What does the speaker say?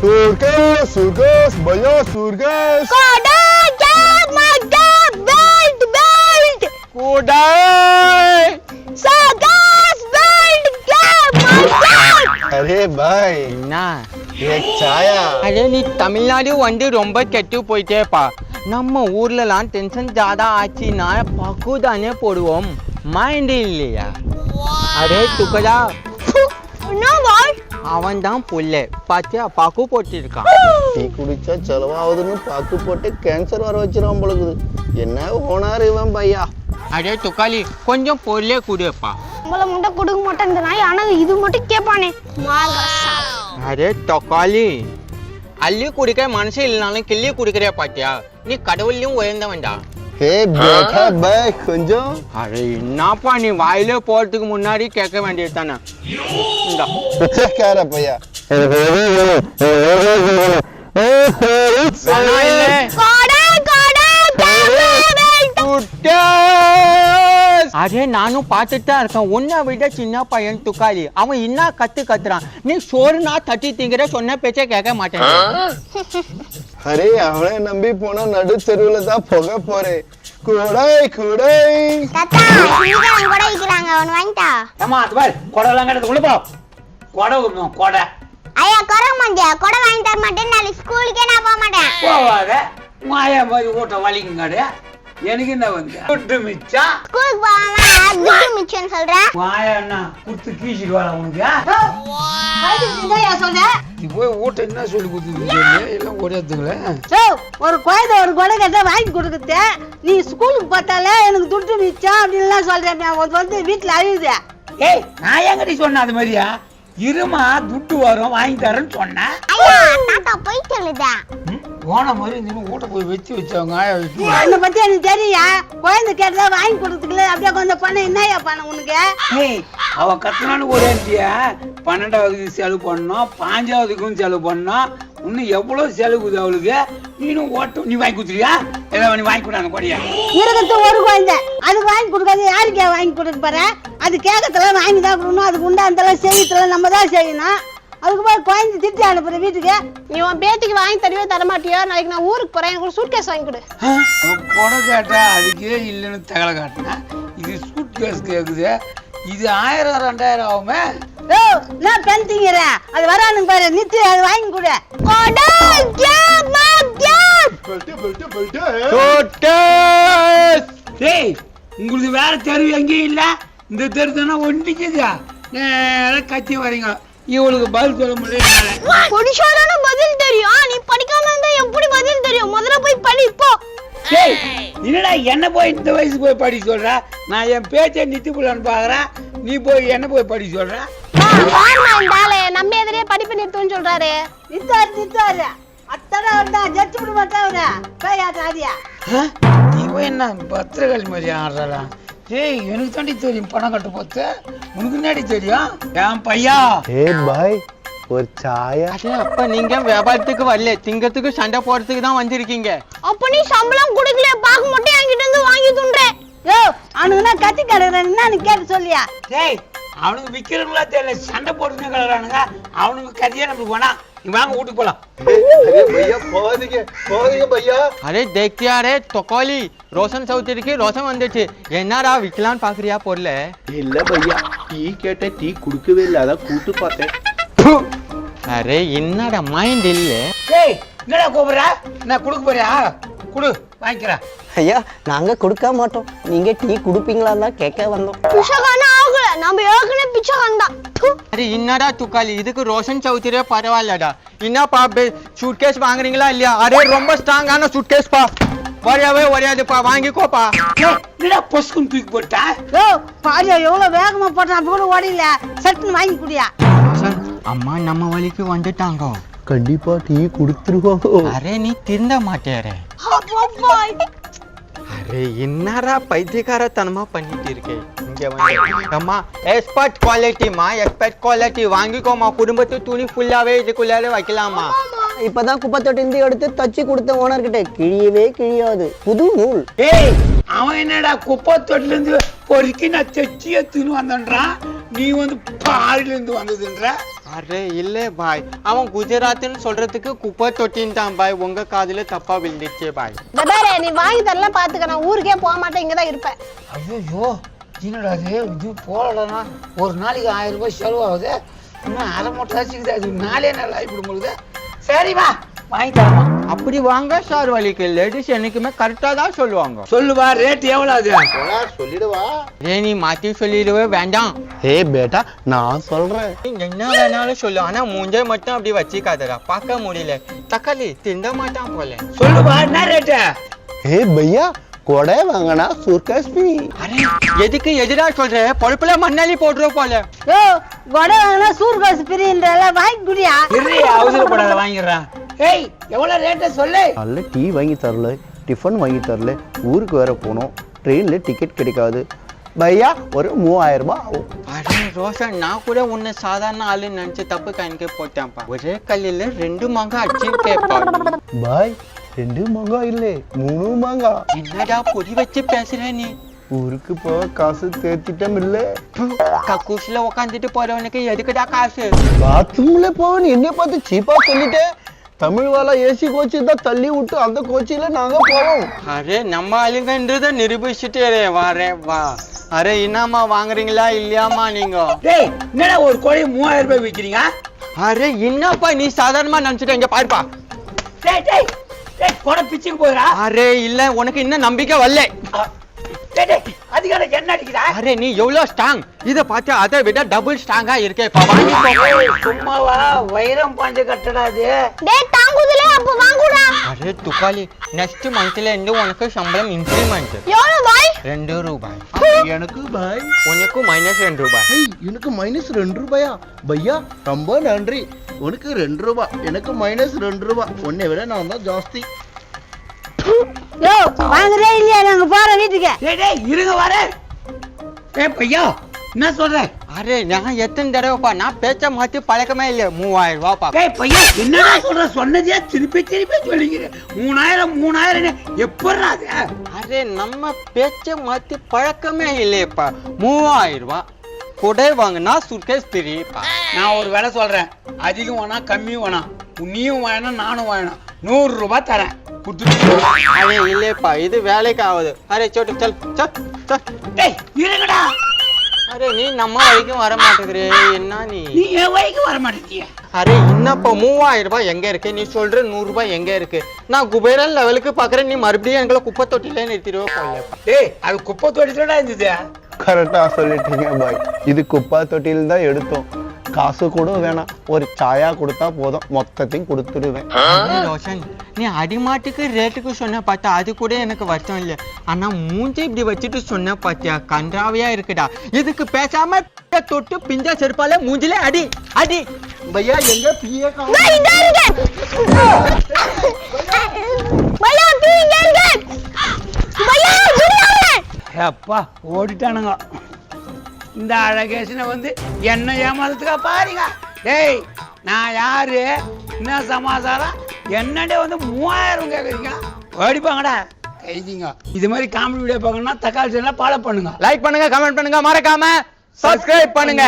Surgas, bhaiya, surgas. Kodai. Surgas, अरे भाई என்ன ये चाया அரே நீ தமிழ்நாடு வந்து ரொம்ப கெட்டு போயிட்டேப்பா. நம்ம ஊர்லலாம் டென்ஷன் ஜாதா ஆச்சுன்னா பக்கு தானே போடுவோம், மைண்ட் இல்லையா? அரே துக்கடா, அவன் தான் புல்ல பாத்தியா பாக்கு போட்டிருக்கான். டீ குடிச்சா செலவாகுதுன்னு பாக்கு போட்டு கேன்சர் வர வச்சிருவான் பொழுது. என்ன ஓனார் இவன் பையா. அரே துக்காளி கொஞ்சம் பொருளே குடுப்பா. நம்மள முண்டை கொடுக்க மாட்டேங்கிறான், ஆனா இது மட்டும் கேட்பானே. அரே தொக்காளி, அள்ளி குடிக்க மனசு இல்லைனாலும் கிள்ளி குடிக்கிறியா பாத்தியா? நீ கடவுள்லயும் உயர்ந்தவன்டா. ஹே பேட்டா பாய் கொஞ்சம். அரே என்னப்பா நீ வாயில போறதுக்கு முன்னாடி கேட்க வேண்டியது தானே. கார பையா அதே நானும் பார்த்துட்டு தான் இருக்கேன். உன்னை விட சின்ன பையன் துக்காளி, அவன் என்ன கத்துறான். நீ சோறுனா தட்டி திங்கிற, சொன்ன பேச்ச கேட்க மாட்டேன். அரே அவனை நம்பி போனா நடு தெருவுல தான் போக போறேன். குடை குடை அம்மா அது பாரு கொடைலாம் கட்டது உள்ள போ. கொடை விடணும் கொடை. ஐயா கொடை மாட்டியா, கொடை வாங்கி தர மாட்டேன். நாளைக்கு ஸ்கூலுக்கே நான் போக மாட்டேன். போவாத மாயா மாதிரி ஓட்ட வலிக்குங்காடு. எனக்கு என்ன வந்து துட்டு மிச்சம். ஸ்கூலுக்கு போகாம துட்டு மிச்சம் சொல்றேன். மாயா என்ன குடுத்து கீச்சிட்டு வர உனக்கு. நீ போய் ஓட்ட என்ன சொல்லி கொடுத்துருக்கீங்க எல்லாம் ஓடியாத்துங்களே. ஒரு குழந்தை ஒரு கொடை கேட்டா வாங்கி கொடுக்குறது. நீ ஸ்கூலுக்கு பார்த்தாலே எனக்கு துட்டு மிச்சம் அப்படின்லாம் சொல்றேன். வந்து வீட்டுல அழுகுது. ஏய் நான் எங்கடி சொன்னேன் அது மாதிரியா? இருமா துட்டு வரும் வாங்கி தரேன்னு சொன்னேன். ஐயா தாத்தா போய் சொல்லுதா. போன மாதிரி இந்த வீட்டை போய் வச்சவங்க ஆயா வச்சு. என்னை பத்தி எனக்கு தெரியா? குழந்தை கேட்டதா வாங்கி கொடுத்துக்கல. அப்படியே கொஞ்சம் பண்ண என்னையா பண்ண உனக்கு? ஏய் அவ கத்தனான்னு ஒரு 12வது செலவு பண்ணோம், 5வதுக்கும் செலவு பண்ணோம். இன்னும் எவ்வளவு செலவுது அவளுக்கு. நீனும் ஓட்டம் நீ வாங்கி கொடுத்துறியா? ஏதாவது நீ வாங்கி கொடுங்க கொடியா இருக்கிறது ஒரு குழந்தை, அதுக்கு வாங்கி கொடுக்காது யாருக்கே வாங்கி கொடுக்க போற? அது கேட்கறதுல வாங்கி தான் கொடுக்கணும். அதுக்கு உண்டானதெல்லாம் செய்யறதுல நம்ம தான் செய்யணும். அதுக்கு போய் குழந்தை திட்டி அனுப்புற வீட்டுக்கு. நீ உன் பேத்திக்கு வாங்கி தரவே தர மாட்டியா? நாளைக்கு நான் ஊருக்கு போறேன், எனக்கு ஒரு சூட்கேஸ் வாங்கி கொடு. கொடை கேட்டா அதுக்கே இல்லைன்னு தகலை காட்டினேன். இது சூட் கேஸ் கேக்குது. இது 1000 2000 ஆகுமே. ஓ நான் பெண் திங்கிற அது வரானுங்க பாரு. நித்தி அது வாங்கி கொடு. ஏய் உங்களுக்கு வேற தெரு எங்கேயும் இல்ல? இந்த தெரு தானே ஒண்டிக்குதா? நேரம் கத்தி வரீங்க. இவளுக்கு பதில் சொல்ல முடியல. பொடிஷாரான பதில் தெரியும். நீ படிக்காம இருந்தா எப்படி பதில் தெரியும்? முதல்ல போய் படி போ. ஏய் என்னடா என்ன போய் இந்த வயசு போய் படி சொல்ற? நான் என் பேச்சை நித்தி புள்ளான்னு பாக்குறேன். நீ போய் என்ன போய் படி சொல்ற? நம்ம எதிரே படிப்பு நிறுத்துன்னு சொல்றாரு. நித்தாரு அத்தனை வந்தா ஜட்ஜு விட மாட்டாங்க. பேயாட்டாதியா நீ போய் என்ன பத்திரகாளி மாதிரி ஆடுறா? ஏய் எனக்கு தாண்டி தெரியும் பணம் கட்டு போத்து. உனக்கு என்னடி தெரியும்? என் பையா. हे भाई ஒரு சாயா. அப்ப நீங்க வியாபாரத்துக்கு வரல, திங்கத்துக்கு சண்டை போடுறதுக்கு தான் வந்திருக்கீங்க. அப்ப நீ சம்பளம் கொடுக்கல, பாக்கு மட்டும் என்கிட்ட இருந்து வாங்கி துண்றே. யோ அவனுக்கு கத்தி கிடக்குறேன் என்னன்னு கேட்டு சொல்லியா? டேய் அவனுக்கு விக்கிறவங்களா தெரியல, சண்டை போட்டுன்னு கிடக்குறானுங்க. அவனுக்கு கதையே நம்மளுக்கு வேணாம். நீ வாங்க வீட்டுக்கு போலாம். अरे भैया போகாதீங்க भैया. அரே தேக்கியா ரே தொக்காளி, ரோஷன் சௌத்ரிக்கு ரோஷன் வந்துச்சு. என்னடா விக்கலான்னு பாக்குறியா பொருள? இல்ல भैया டீ கேட்ட டீ குடுக்கவே இல்ல, அத கூட்டு பார்த்தேன். அரே என்னடா மைண்ட் இல்ல. டேய் என்னடா கூப்பிடுற? நான் கொடுக்க போறியா? குடு வாங்கிக்கிறேன். ஐயா நாங்க கொடுக்க மாட்டோம். நீங்க டீ குடுப்பீங்களான்னு தான் கேட்க வந்தோம். பிச்சைக்காரனா ஆகல, நம்ம ஏற்கனவே பிச்சைக்காரன் தான். அரே என்னடா துக்காளி, இதுக்கு ரோஷன் சௌத்ரியே பரவாயில்லடா. என்னப்பா சூட்கேஸ் வாங்குறீங்களா இல்லையா? அரே ரொம்ப ஸ்ட்ராங்கான சூட்கேஸ் பா, வரையாவே வரையாதுப்பா, வாங்கிக்கோப்பா. என்னடா பொஸ்குன்னு தூக்கி போட்டா? யோ பாரியா எவ்வளவு வேகமா போட்டான். அப்ப கூட ஓடில. சட்டுன்னு வாங்கி குடியா. ரோஷன் அம்மா நம்ம வழிக்கு வந்துட்டாங்க. கண்டிப்பா டீ குடுத்துருவாங்க. அரே நீ திருந்த மாட்டேரே. அரே என்னடா பைத்தியக்காரத்தனமா பண்ணிட்டு இருக்கே. இங்க வந்து அம்மா எக்ஸ்பர்ட் குவாலிட்டிமா, எக்ஸ்பர்ட் குவாலிட்டி வாங்கிக்கோமா. குடும்பத்து துணி ஃபுல்லாவே இதுக்குள்ளாலே வைக்கலாமா. இப்பதான் குப்பை தொட்டி எடுத்து தச்சு கொடுத்த ஓனர் கிட்ட கிழியவே கிழியாது. புது நூல். ஏய் அவன் என்னடா குப்பை தொட்டில இருந்து பொறுக்கி நான் தைச்சி எடுத்துன்னு வந்தேன்றான். நீ வந்து பாலில இருந்து வந்ததுன்ற. அரே இல்ல பாய், அவன் குஜராத்னு சொல்றதுக்கு குப்பை தொட்டின்னு தான் பாய். உங்க காதுல தப்பா விழுந்துச்சே பாய். பாரு நீ வாங்கி தரலாம் பாத்துக்க, நான் ஊருக்கே போக மாட்டேன், இங்கதான் இருப்பேன். ஐயோ என்னடா இது போடலன்னா ஒரு நாளைக்கு 1000 ரூபாய் செலவாகுது. இன்னும் அரை மூட்டை வச்சுக்குது, அது நாளே நல்லா ஆகிவிடும் பொழுது. சரிவா வாங்கி தரமா. அப்படி வாங்க சார், வலிக்கு லேடிஸ் என்னைக்குமே கரெக்டா தான் சொல்லுவாங்க. சொல்லுவா ரேட் எவ்வளவு அது? சொல்லிடுவா. ஏ நீ மாத்தி சொல்லிடவே வேண்டாம். ஏ பேட்டா நான் சொல்றேன். நீ என்ன வேணாலும் சொல்லு, ஆனா மூஞ்சை மட்டும் அப்படி வச்சுக்காதடா, பார்க்க முடியல. தக்காளி திண்ட மாட்டான் போல. சொல்லுவா என்ன ரேட்டு? ஏ பையா கொடை வாங்கினா சர்க்கஸ் ஃப்ரீ. அரே எதுக்கு எதிரா சொல்ற? பொழப்புல மண்ணாலி போடுற போல. யோ கொடை வாங்கினா சூர்காசு பிரின்றல வாங்கி குடியா. இரு அவசரப்படாத வாங்கிடுறான். ஏய் எவ்வளவு ரேட்டு சொல்லு. நல்ல டீ வாங்கி தரல, டிஃபன் வாங்கி தரல, ஊருக்கு வேற போனோம், ட்ரெயின்ல டிக்கெட் கிடைக்காது. பையா ஒரு 3000 ரூபாய் ஆகும். அரே ரோஷன், நான் கூட உன்னை சாதாரண ஆளுன்னு நினைச்சு தப்பு கணக்கே போட்டேன்ப்பா. ஒரே கல்லில 2 மாங்காய் அடிச்சிருக்கேப்பா. பாய் 2 மாங்காய் இல்ல 3 மாங்காய். என்னடா பொடி வச்சு பேசுற நீ? ஊருக்கு போக காசு தேத்திட்டம் இல்ல. கக்கூசில உக்காந்துட்டு போறவனுக்கு எதுக்குடா காசு? பாத்ரூம்ல போவன் என்ன பார்த்து சீப்பா சொல்லிட்டேன். தமிழ் வாழா ஏசி கோச்சி தான் தள்ளி விட்டு அந்த கோச்சில நாங்க போவோம். அரே நம்ம ஆளுங்கன்றத நிரூபிச்சுட்டே வரேன் வா. அரே என்னம்மா வாங்குறீங்களா இல்லையாமா நீங்க? டேய் என்னடா ஒரு கோழி 3000 ரூபாய் விக்கிறீங்க? அரே என்னப்பா நீ சாதாரணமா நினைச்சிட்ட, இங்க பாருப்பா. டேய் டேய் டேய் கோடை பிச்சுக்கு போறா. அரே இல்ல, உனக்கு இன்னும் நம்பிக்கை வரல. டேய் டேய் அதுக்கான என்ன அடிக்குதா? அரே நீ எவ்வளவு ஸ்ட்ராங், இத பார்த்து அதை விட டபுள் ஸ்ட்ராங்கா இருக்கேப்பா. வாங்கிக்கோ. சும்மாவா வைரம் பாஞ்ச கட்டடா அது. டேய் தாங்குதுல அப்ப வாங்குடா. அரே துக்காலி, நெக்ஸ்ட் மந்த்ல இருந்து உனக்கு சம்பளம் இன்கிரிமெண்ட் எவ்வளவு பாய்? 2 ரூபாய். எனக்கு பாய். உனக்கு -2 ரூபாய். எனக்கு -2 ரூபாயா? பையா ரொம்ப நன்றி. உனக்கு 2 ரூபாய், எனக்கு -2 ரூபாய். உன்னை விட நான் தான் ஜாஸ்தி. யோ வாங்குறே இல்லையா, நாங்க போறோம் வீட்டுக்கு. டேய் டேய் இருங்க வரேன். ஏய் பையா என்ன சொல்ற? அரே நான் எத்தனை தடவைப்பா, நான் பேச்ச மாத்தி பழக்கமே இல்ல. 3000 ரூபாய்ப்பா. டேய் பையா என்னடா சொல்ற? சொன்னதே திருப்பி திருப்பி சொல்லிக்கிற. 3000 எப்பறா அது? அரே நம்ம பேச்ச மாத்தி பழக்கமே இல்லையப்பா. 3000 ரூபாய் கொடை வாங்கினா சுட்கேஸ் பிரிப்பா. நான் ஒரு வேலை சொல்றேன், அதிகம் வேணா கம்மியும் வேணாம், நீயும் வேணும் நானும் வேணும். 100 ரூபாய் தரேன் குடுத்துட்டு. அரே இல்லையப்பா, இது வேலைக்கு ஆகுது. அரே சோட்டு சல் சல் சல். டேய் இருங்கடா. அரே நீ நம்ம வரைக்கும் வர மாட்டேங்கிறே, என்ன நீ? நீ என் வரைக்கு வர மாட்டேங்கிய. அரே என்னப்பா 3000 ரூபாய் எங்க இருக்கு? நீ சொல்ற 100 ரூபாய் எங்க இருக்கு? நான் குபேரன் லெவலுக்கு பாக்குறேன், நீ மறுபடியும் எங்களை குப்பை தொட்டில நிறுத்திடுவ போலப்பா. டேய் அது குப்பை தொட்டிலடா இருந்தது. கரெக்டா சொல்லிட்டீங்க பாய். இது குப்பா தொட்டியில் தான் எடுத்தோம். காசு கூட வேணாம், ஒரு சாயா கொடுத்தா போதும், மொத்தத்தையும் கொடுத்துடுவேன். அரே ரோஷன், நீ அடிமாட்டுக்கு ரேட்டுக்கு சொன்ன பார்த்தா அது கூட எனக்கு வருத்தம் இல்லை. ஆனா மூஞ்சி இப்படி வச்சுட்டு சொன்ன பாத்தியா, கன்றாவியா இருக்குடா. இதுக்கு பேசாம தொட்டு பிஞ்ச செருப்பால மூஞ்சில அடி அடி. பையா எங்க பிஏ டேய் இங்க இருங்க. பையா டீ இங்க இருங்க. பையா குடியாங்க. அப்பா ஓடிட்டானுங்க. இந்த அழகேசனை வந்து என்ன ஏமாத்துக்கா பாருங்க. டேய் நான் யாரு, என்ன சமாசாரம், என்னடே வந்து 3000 கேக்குறீங்க? ஓடிப்பாங்கடா கைதிங்க. இது மாதிரி காமெடி வீடியோ பார்க்கணும்னா தக்காளி சேனலை ஃபாலோ பண்ணுங்க. லைக் பண்ணுங்க, கமெண்ட் பண்ணுங்க, மறக்காம சப்ஸ்கிரைப் பண்ணுங்க.